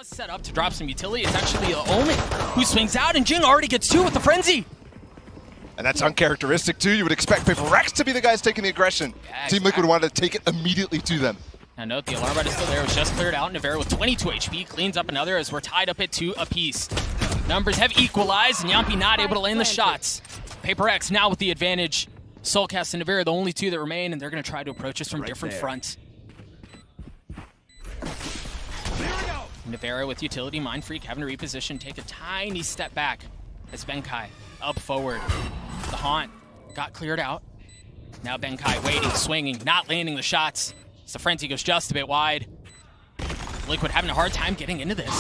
just set up to drop some utility. It's actually Omen who swings out, and Jingg already gets two with the frenzy. And that's uncharacteristic too. You would expect PRX to be the guys taking the aggression. Yeah, Team Liquid wanted to take it immediately to them. Now note, the alarm bot is still there. It was just cleared out. Navarro with 22 HP cleans up another as we're tied up at 2 apiece. Numbers have equalized, and Jamppi not able to land the shots. PRX now with the advantage. Soulcast and Navarro, the only two that remain, and they're going to try to approach us from different fronts. Navarro with utility, Mind Freak having to reposition, take a tiny step back as Benkai up forward. The Haunt got cleared out. Now Benkai waiting, swinging, not landing the shots. So Frenzy goes just a bit wide. Liquid having a hard time getting into this.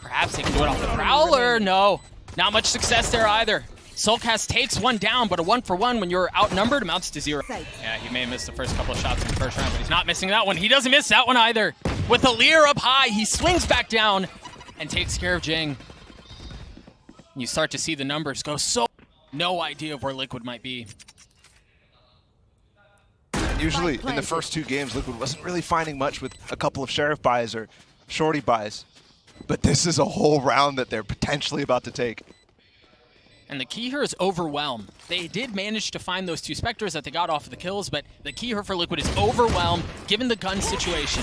Perhaps they can do it off the Prowler. No, not much success there either. Soulcast takes one down, but a 1-for-1 when you're outnumbered amounts to 0. Yeah, he may have missed the first couple of shots in the first round, but he's not missing that one. He doesn't miss that one either. With the Leer up high, he swings back down and takes care of Jingg. You start to see the numbers go so... No idea of where Liquid might be. Usually in the first 2 games, Liquid wasn't really finding much with a couple of Sheriff buys or Shorty buys. But this is a whole round that they're potentially about to take. And the key here is Overwhelm. They did manage to find those 2 Spectres that they got off of the kills, but the key here for Liquid is Overwhelm, given the gun situation.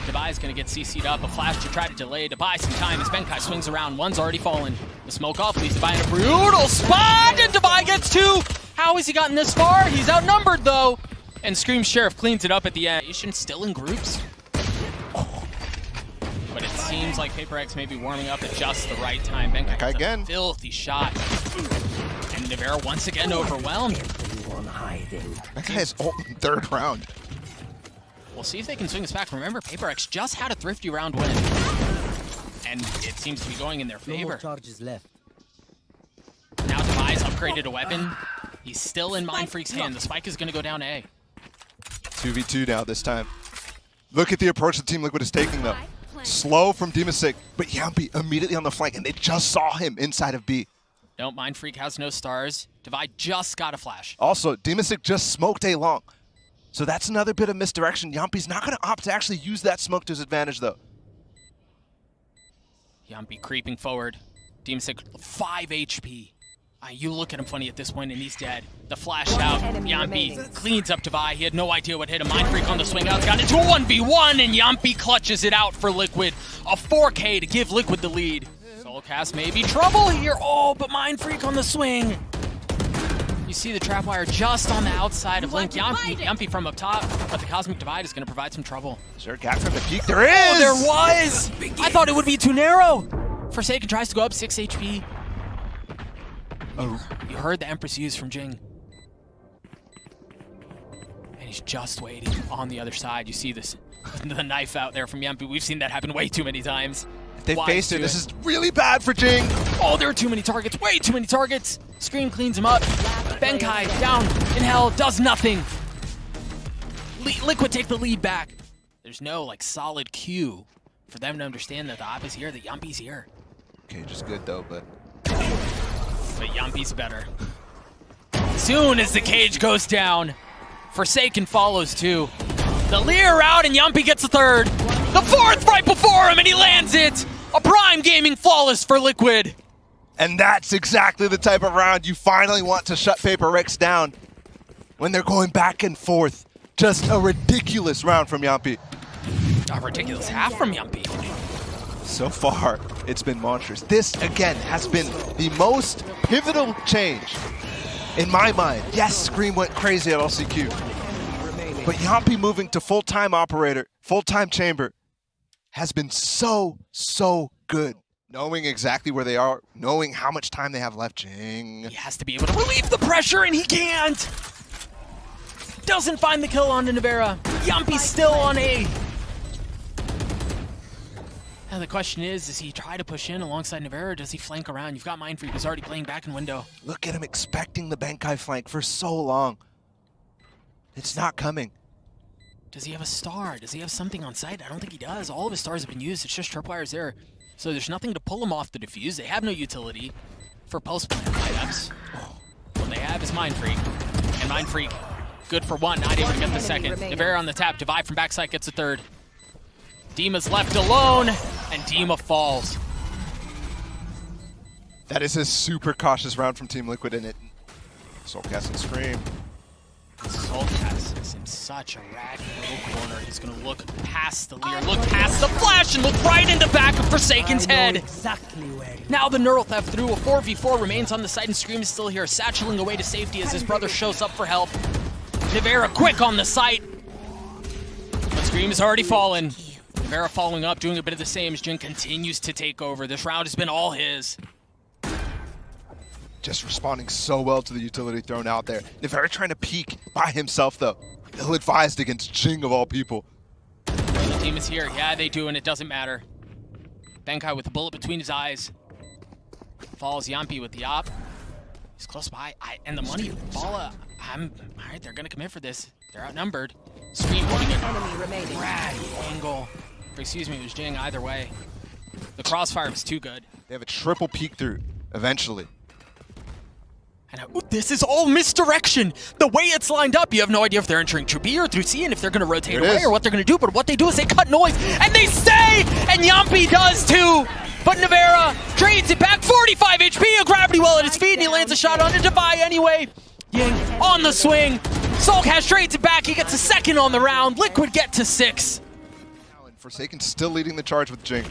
Debai is going to get CC'd up. A flash to try to delay, to buy some time as Benkai swings around. One's already fallen. The smoke off leaves Debai in a brutal spot, and Debai gets 2! How has he gotten this far? He's outnumbered, though. And Scream Sheriff cleans it up at the end. Still in groups. But it seems like PRX may be warming up at just the right time. Benkai gets again. A filthy shot. And Navarro once again overwhelmed. Benkai is ult in 3rd round. We'll see if they can swing this back. Remember, PRX just had a thrifty round win. And it seems to be going in their favor. No more charges left. Now Devai's upgraded a weapon. He's still in Mind Freak's hand. The spike is going to go down A. 2v2 now this time. Look at the approach that Team Liquid is taking though. Slow from Demasig, but Jamppi immediately on the flank, and they just saw him inside of B. No, Mind Freak has no stars. Devai just got a flash. Also, Demasig just smoked A long. So that's another bit of misdirection. Jamppi's not going to opt to actually use that smoke to his advantage though. Jamppi creeping forward. Demasig 5 HP. You look at him funny at this point, and he's dead. The flash out, Jamppi cleans up Devai. He had no idea what hit him. Mind Freak on the swing out, got into a 1v1, and Jamppi clutches it out for Liquid. A 4K to give Liquid the lead. Soulcast may be trouble here. Oh, but Mind Freak on the swing. You see the trap wire just on the outside of Link. Jamppi from up top, but the Cosmic Divide is going to provide some trouble. Is there a gap from the peak? There is! Oh, there was! I thought it would be too narrow. Forsaken tries to go up 6 HP. Oh, you heard the Empress use from Jingg. And he's just waiting on the other side. You see this, the knife out there from Jamppi. We've seen that happen way too many times. If they faced it, this is really bad for Jingg. Oh, there are too many targets, way too many targets. Scream cleans him up. Benkai down in hell, does nothing. Liquid take the lead back. There's no like solid cue for them to understand that the op is here, that Jamppi's here. Okay, just good though, but Jamppi's better. Soon as the cage goes down, Forsaken follows too. The Leer out and Jamppi gets a 3rd. The 4th right before him and he lands it! A prime gaming flawless for Liquid. And that's exactly the type of round you finally want to shut PRX down when they're going back and forth. Just a ridiculous round from Jamppi. A ridiculous half from Jamppi. So far, it's been monstrous. This, again, has been the most pivotal change in my mind. Yes, Scream went crazy at LCQ. But Jamppi moving to full-time operator, full-time chamber, has been so, so good. Knowing exactly where they are, knowing how much time they have left, Jingg. He has to be able to relieve the pressure, and he can't! Doesn't find the kill on Navarro. Jamppi's still on A. Now the question is, does he try to push in alongside Navarro, or does he flank around? You've got Mind Freak who's already playing back in window. Look at him expecting the Benkai flank for so long. It's not coming. Does he have a star? Does he have something on site? I don't think he does. All of his stars have been used. It's just tripwires there. So there's nothing to pull him off the Defuse. They have no utility for post-plant items. What they have is Mind Freak. And Mind Freak, good for 1, not able to get the 2nd. Navarro on the tap. Divide from backside gets a 3rd. Dima's left alone, and Dima falls. That is a super cautious round from Team Liquid, and it. Soulcast and Scream. Soulcast is in such a raggy little corner. He's gonna look past the Leer, look past the flash, and look right in the back of Forsaken's head. Exactly where. Now the neural theft through. A 4v4 remains on the side, and Scream is still here, satcheling away to safety as his brother shows up for help. Nivera quick on the site, but Scream is already fallen. Nivera following up, doing a bit of the same as Jingg continues to take over. This round has been all his. Just responding so well to the utility thrown out there. Nivera trying to peek by himself, though. Ill-advised against Jingg of all people. The team is here. Yeah, they do, and it doesn't matter. Benkai with a bullet between his eyes. Falls Jamppi with the op. He's close by. And the money. Balla. All right, they're going to commit for this. They're outnumbered. Scream putting it. Enemy remaining. Rad angle. Or excuse me, it was Jingg either way. The crossfire was too good. They have a triple peek through eventually. And this is all misdirection. The way it's lined up, you have no idea if they're entering through B or through C, and if they're going to rotate away or what they're going to do. But what they do is they cut noise, and they stay! And Jamppi does too! But Nivera trades it back, 45 HP, a gravity well at his feet, and he lands a shot onto Defy anyway. Jingg on the swing. Soulcast trades it back, he gets a second on the round. Liquid get to 6. And Forsaken still leading the charge with Jingg.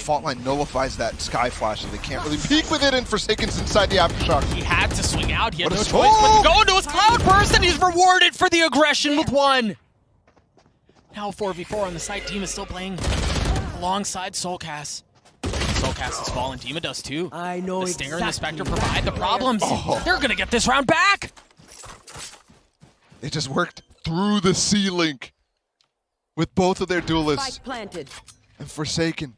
Fault line nullifies that sky flash, so they can't really peek with it, and Forsaken's inside the aftershock. He had to swing out, he had no What choice a but to go into his cloud burst, and he's rewarded for the aggression with 1. Now 4v4 on the side, Team is still playing alongside Soulcast. Soulcast is falling, Dima does too. I know the Stinger exactly and the Spectre provide the problems. They're gonna get this round back! They just worked through the C-Link with both of their duelists. Spike planted. And Forsaken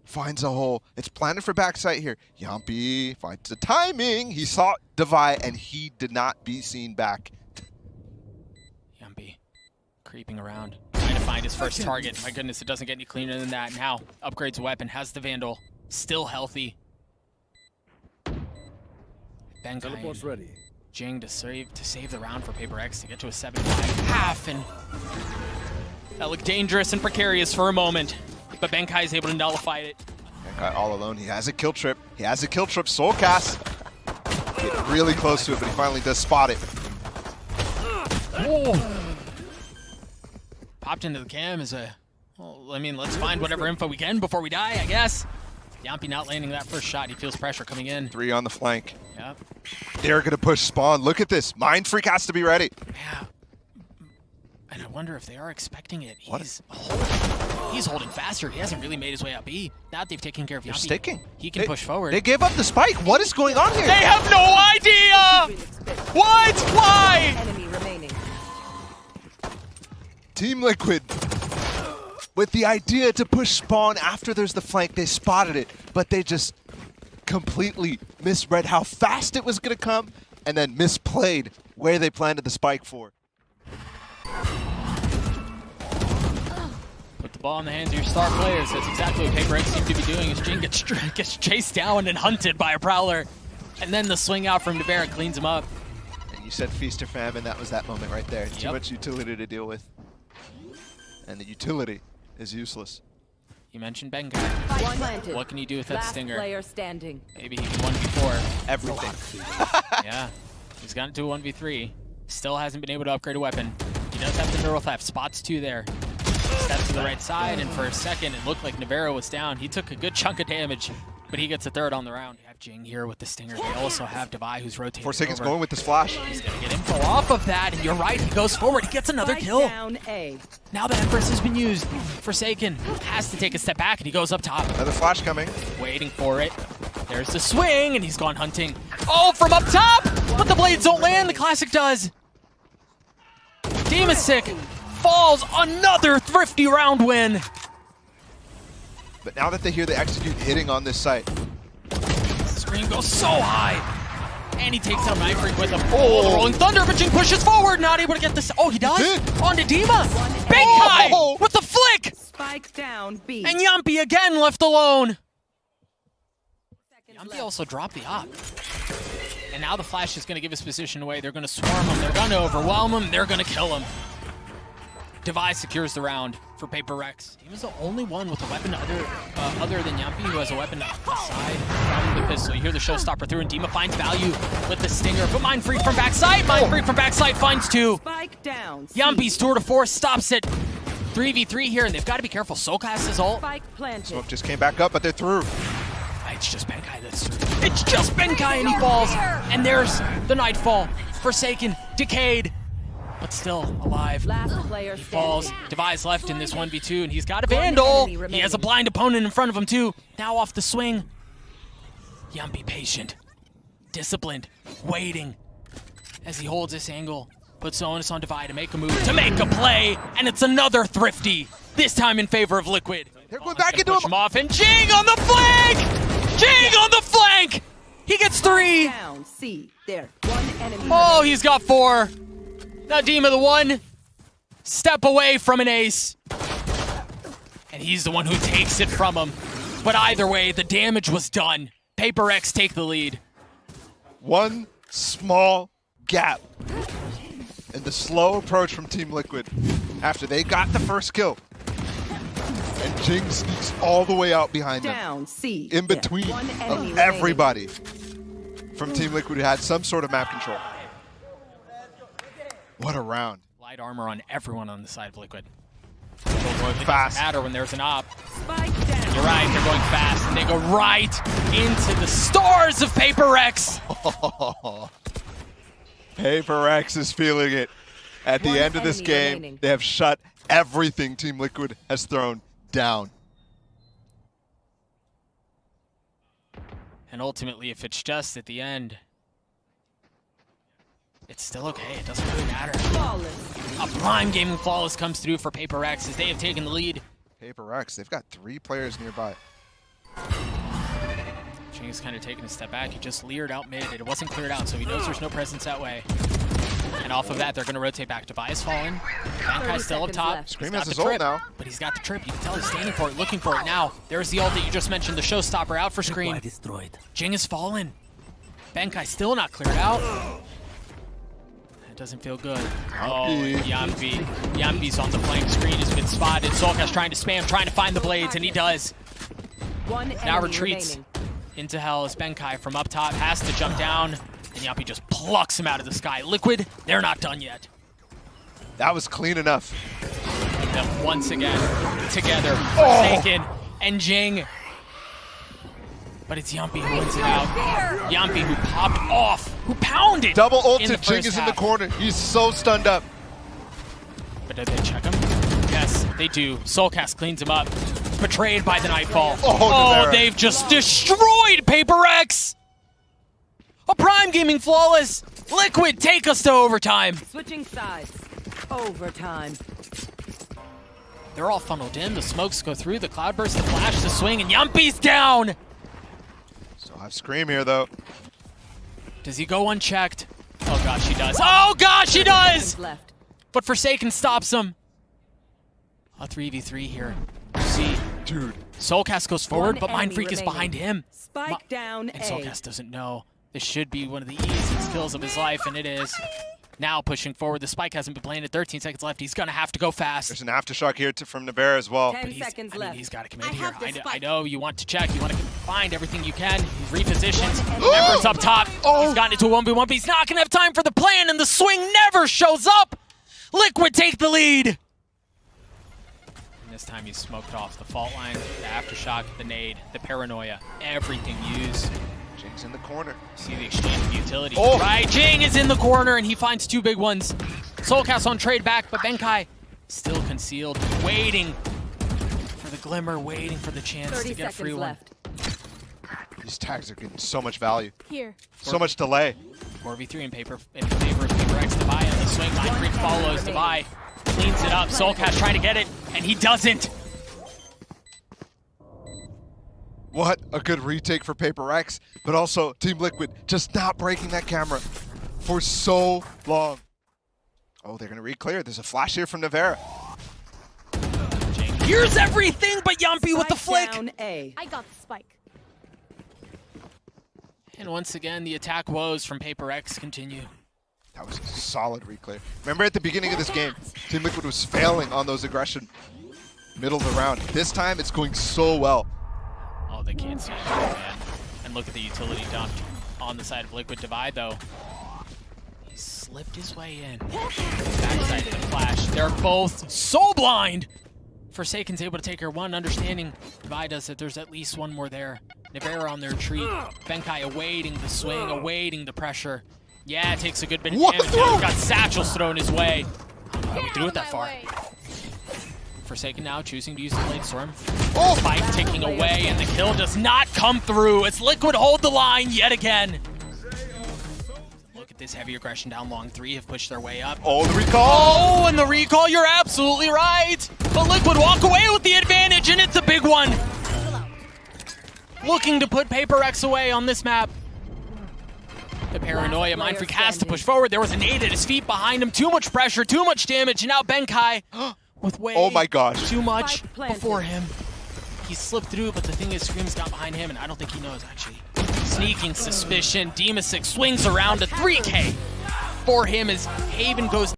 finds a hole. It's planted for backside here. Jamppi finds the timing. He saw Divide, and he did not be seen back. Jamppi creeping around, trying to find his first target. My goodness, it doesn't get any cleaner than that. Now, upgrades a weapon, has the Vandal, still healthy. Teleport's ready. Jingg to save the round for PRX to get to a 7-5 and that looked dangerous and precarious for a moment. But Benkai is able to nullify it. Benkai all alone. He has a kill trip. He has a kill trip. Soulcast. Getting really close to it, but he finally does spot it. Oh. Popped into the cam as a... Well, I mean, let's find whatever info we can before we die, I guess. Jamppi not landing that first shot. He feels pressure coming in. 3 on the flank. Yep. They're going to push spawn. Look at this. Mind Freak has to be ready. Yeah. And I wonder if they are expecting it. What? He's holding faster. He hasn't really made his way up B. Now that they've taken care of Jamppi, sticking. He can push forward. They gave up the spike. What is going on here? They have no idea! What? Why? Enemy remaining. Team Liquid, with the idea to push spawn after there's the flank, they spotted it, but they just completely misread how fast it was going to come and then misplayed where they planted the spike for. Put the ball in the hands of your star players. That's exactly what PRX seem to be doing as Jingg gets chased down and hunted by a Prowler. And then the swing out from Nivera cleans him up. And you said feast or famine, that was that moment right there. Too much utility to deal with. And the utility is useless. You mentioned Benkai. What can you do with that Last Stinger? Player standing. Maybe he can 1v4. Everything. Yeah. He's gotten to a 1v3. Still hasn't been able to upgrade a weapon. He does have the neural theft. Spots 2 there. Steps to the right side, and for a second, it looked like Nivera was down. He took a good chunk of damage, but he gets a 3rd on the round. You have Jingg here with the Stinger. They also have Divide, who's rotating 4 seconds over. going with this flash. He's gonna get info off of that, and you're right, he goes forward. He gets another kill. Down A. Now the Empress has been used. Forsaken has to take a step back, and he goes up top. Another flash coming. Waiting for it. There's the swing, and he's gone hunting. Oh, from up top! But the blades don't land, the Classic does. Team is sick. Falls, another thrifty round win. But now that they hear the execute hitting on this site. Screen goes so high. And he takes out Mind Freak with him. Oh, the Rolling Thunder, but Jingg pushes forward, not able to get this. Oh, he does? Onto Dima. Benkai with the flick. Spike down B. And Jamppi again left alone. Jamppi also dropped the op. And now the flash is going to give his position away. They're going to swarm him. They're going to overwhelm him. They're going to kill him. Defuse secures the round for PRX. He was the only one with a weapon other than Jamppi who has a weapon aside from the pistol. You hear the showstopper through, and Dima finds value with the stinger. But Mind Freak from backside. Mind Freak from backside finds two. Spike down. Jamppi's tour de force stops it. 3v3 here, and they've got to be careful. Soul casts his ult. Spike planted. Smoke just came back up, but they're through. It's just Benkai that's through. It's just Benkai, and he falls. And there's the Nightfall. Forsaken, decayed, but still alive. Last player He falls. standing. Device left in this 1v2, and he's got a Vandal. He has a blind opponent in front of him, too. Now off the swing. Jamppi patient, disciplined, waiting as he holds this angle. Puts the onus on Divide to make a move, to make a play, and it's another thrifty. This time in favor of Liquid. They're going back into Push him. him off, and Jingg on the flank! Jingg on the flank! He gets 3. Down. C. There. One enemy. Oh, he's got 4. Now Dima the 1 step away from an ace. And he's the one who takes it from him. But either way, the damage was done. PRX take the lead. One small gap in the slow approach from Team Liquid after they got the first kill. And Jingg sneaks all the way out behind them. Down. C. In There. between One enemy of remaining. everybody from Team Liquid who had some sort of map control. What a round. Light armor on everyone on the side of Liquid. Fast. Doesn't matter when there's an op. Spike down. You're right, they're going fast, and they go right into the stars of PRX. PRX is feeling it. At the One end of this enemy game, remaining. they have shut everything Team Liquid has thrown down. And ultimately, if it's just at the end, it's still okay. It doesn't really matter. Flawless. A prime gaming flawless comes through for PRX as they have taken the lead. PRX, they've got 3 players nearby. Jingg's kind of taking a step back. He just leered out mid. It wasn't cleared out, so he knows there's no presence that way. And off of that, they're going to rotate back. Device falling. Bankai's still up 30 seconds top. left. Scream He's has got his the ult trip, now. but he's got the trip. You can tell he's standing for it, looking for it now. There's the ult that you just mentioned, the showstopper out for Scream. Jingg has fallen. Benkai still not cleared out. That doesn't feel good. Oh, Jamppi. Jamppi's on the flank. Screen has been spotted. Solkas trying to spam, trying to find the blades, and he does. One Now enemy retreats remaining. into hell as Benkai from up top has to jump down, and Jamppi just plucks him out of the sky. Liquid, they're not done yet. That was clean enough. Them once again together, Forsaken and Jingg. But it's Jamppi who wins it out. Jamppi who popped off, who pounded. Double in ulted. the Jingg first is in the half. corner. He's so stunned up. But did they check him? Yes, they do. Soulcast cleans him up. Betrayed by the Nightfall. Oh, Nevera. They've just destroyed PRX! A prime gaming flawless. Liquid, take us to overtime. Switching sides. Overtime. They're all funneled in. The smokes go through. The cloudburst, the flash, the swing, and Jamppi's down. Still have Scream here, though. Does he go unchecked? Oh gosh, he does. Oh gosh, he does! Seconds left. But Forsaken stops him. A 3v3 here. You see, Dude. Soulcast goes forward, One but Mind enemy Freak is remaining. behind him. Spike down And A. Soulcast doesn't know. This should be one of the easiest kills of his life, and it is. Now pushing forward. The spike hasn't been planted. 13 seconds left. He's going to have to go fast. There's an aftershock here from Nevera as well. 10 He's- seconds I mean, left. he's got to commit I here. have the I spike. know you want to check. You want to find everything you can. He's repositioned. Remember, it's up top. He's gotten into a 1v1, but he's not going to have time for the plan, and the swing never shows up. Liquid take the lead. And this time he's smoked off the fault line, the aftershock, the nade, the paranoia, everything used. Jingg's in the corner. See the exchange of utility. Oh. Right, Jingg is in the corner, and he finds 2 big ones. Soulcast on trade back, but Benkai still concealed, waiting for the glimmer, waiting for the chance 30 to get a free seconds one. left. These tags are getting so much value. Here. So much delay. 4v3 in favor of PRX. Devi on the swing. Mind Freak follows. Devi cleans it up. Soulcast trying to get it, and he doesn't. What a good retake for PRX, but also Team Liquid just not breaking that camera for so long. Oh, they're going to re-clear. There's a flash here from Nevera. Jingg hears everything, but Jamppi with the Spike flick. down A. I got the spike. And once again, the attack woes from PRX continue. That was a solid reclear. Remember at the beginning of this game, Team Liquid was failing on those aggression middle of the round. This time, it's going so well. Oh, they can't see it, man. And look at the utility dump on the side of Liquid Divide, though. He slipped his way in. Backside of the flash. They're both so blind. Forsaken's able to take her one, understanding Divide does that there's at least one more there. Nivera on their retreat. Benkai awaiting the swing, awaiting the pressure. Yeah, it takes a good bit of damage. Now got satchels thrown his way. How we threw it that far. Forsaken now choosing to use the Blade Storm. Oh, fight ticking away, and the kill does not come through. It's Liquid hold the line yet again. Look at this heavy aggression down long. 3 have pushed their way up. Oh, the recall! Oh, and the recall, you're absolutely right. But Liquid walk away with the advantage, and it's a big one. Looking to put PRX away on this map. The paranoia, Mindfreak has to push forward. There was a nade at his feet behind him. Too much pressure, too much damage, and now Benkai with way oh my gosh. too much before him. He slipped through, but the thing is, Scream's got behind him, and I don't think he knows, actually. Sneaking suspicion. Demasix swings around to 3K for him as Haven goes